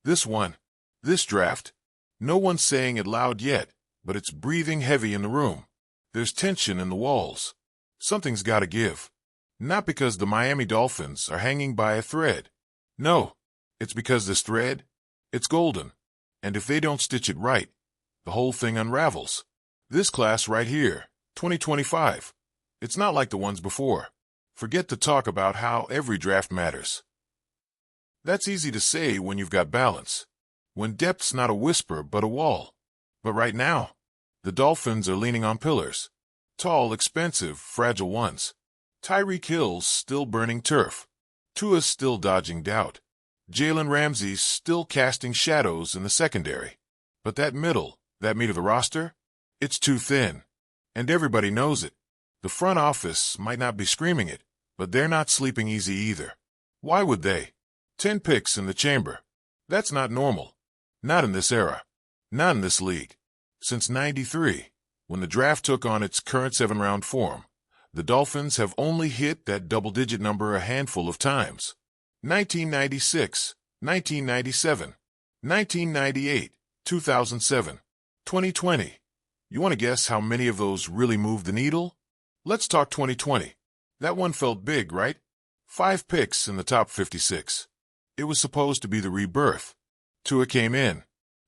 This draft, no one's saying it loud yet, but it's breathing heavy in the room. There's tension in the walls. Something's got to give. Not because the Miami Dolphins are hanging by a thread. No, it's because this thread, it's golden. And if they don't stitch it right, the whole thing unravels. This class right here, 2025, it's not like the ones before. Forget to talk about how every draft matters. That's easy to say when you've got balance, when depth's not a whisper but a wall. But right now, the Dolphins are leaning on pillars. Tall, expensive, fragile ones. Tyreek Hill's still burning turf. Tua's still dodging doubt. Jalen Ramsey's still casting shadows in the secondary. But that middle, that meat of the roster, it's too thin. And everybody knows it. The front office might not be screaming it, but they're not sleeping easy either. Why would they? 10 picks in the chamber. That's not normal. Not in this era. Not in this league. Since '93, when the draft took on its current 7-round form, the Dolphins have only hit that double-digit number a handful of times. 1996, 1997, 1998, 2007, 2020. You want to guess how many of those really moved the needle? Let's talk 2020. That one felt big, right? 5 picks in the top 56. It was supposed to be the rebirth. Tua came in.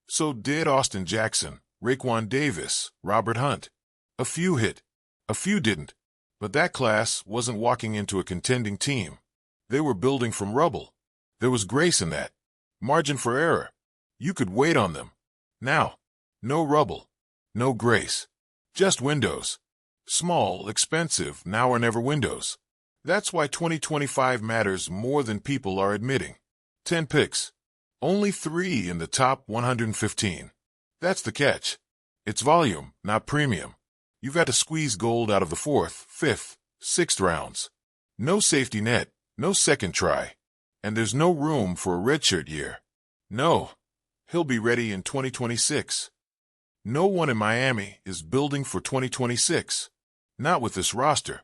So did Austin Jackson, Raekwon Davis, Robert Hunt. A few hit. A few didn't. But that class wasn't walking into a contending team. They were building from rubble. There was grace in that. Margin for error. You could wait on them. Now, no rubble. No grace. Just windows. Small, expensive, now or never windows. That's why 2025 matters more than people are admitting. 10 picks. Only 3 in the top 115. That's the catch. It's volume, not premium. You've got to squeeze gold out of the 4th, 5th, 6th rounds. No safety net, no second try. And there's no room for a redshirt year. No. He'll be ready in 2026. No one in Miami is building for 2026. Not with this roster.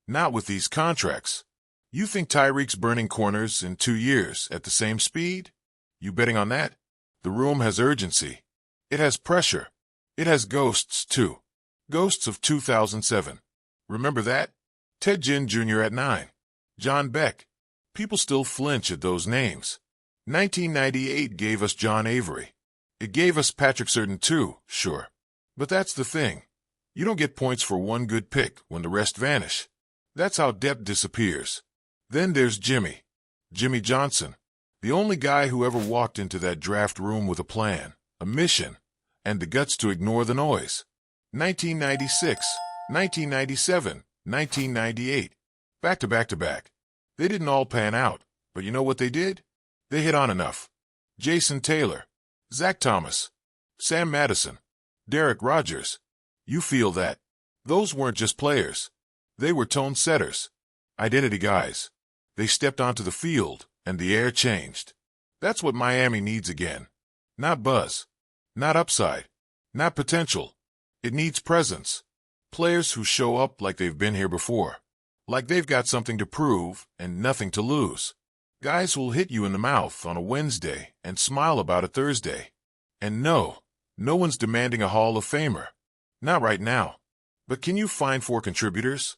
Not with these contracts. You think Tyreek's burning corners in 2 years at the same speed? You betting on that? The room has urgency. It has pressure. It has ghosts, too. Ghosts of 2007. Remember that? Ted Ginn Jr. at 9. John Beck. People still flinch at those names. 1998 gave us John Avery. It gave us Patrick Surtain too, sure. But that's the thing. You don't get points for one good pick when the rest vanish. That's how depth disappears. Then there's Jimmy Johnson, the only guy who ever walked into that draft room with a plan, a mission, and the guts to ignore the noise. 1996, 1997, 1998. Back to back to back. They didn't all pan out, but you know what they did? They hit on enough. Jason Taylor, Zach Thomas, Sam Madison, Derek Rogers. You feel that. Those weren't just players. They were tone setters. Identity guys. They stepped onto the field, and the air changed. That's what Miami needs again. Not buzz. Not upside. Not potential. It needs presence. Players who show up like they've been here before. Like they've got something to prove and nothing to lose. Guys who'll hit you in the mouth on a Wednesday and smile about it Thursday. And no one's demanding a Hall of Famer. Not right now. But can you find 4 contributors?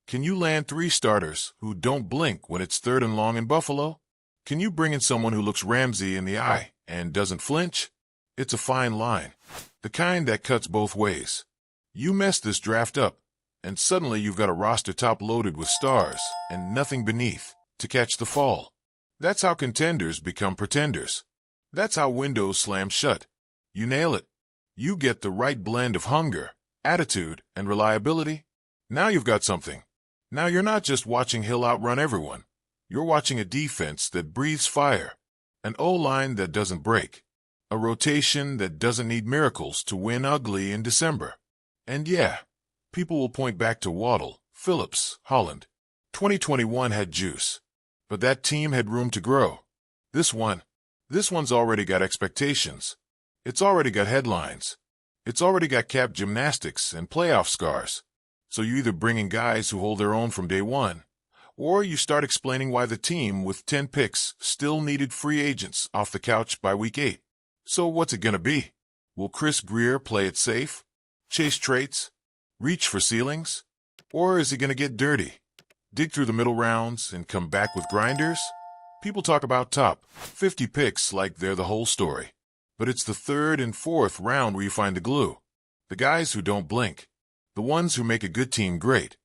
Can you land 3 starters who don't blink when it's 3rd and long in Buffalo? Can you bring in someone who looks Ramsey in the eye and doesn't flinch? It's a fine line. The kind that cuts both ways. You mess this draft up, and suddenly you've got a roster top-loaded with stars and nothing beneath to catch the fall. That's how contenders become pretenders. That's how windows slam shut. You nail it. You get the right blend of hunger, attitude, and reliability. Now you've got something. Now you're not just watching Hill outrun everyone. You're watching a defense that breathes fire, an O-line that doesn't break, a rotation that doesn't need miracles to win ugly in December. And yeah, people will point back to Waddle, Phillips, Holland. 2021 had juice, but that team had room to grow. This one's already got expectations. It's already got headlines. It's already got cap gymnastics and playoff scars. So you either bring in guys who hold their own from day one, Or you start explaining why the team with 10 picks still needed free agents off the couch by week 8. So what's it gonna be? Will Chris Greer play it safe? Chase traits? Reach for ceilings? Or is he gonna get dirty? Dig through the middle rounds and come back with grinders? People talk about top 50 picks like they're the whole story. But it's the 3rd and 4th round where you find the glue. The guys who don't blink. The ones who make a good team great.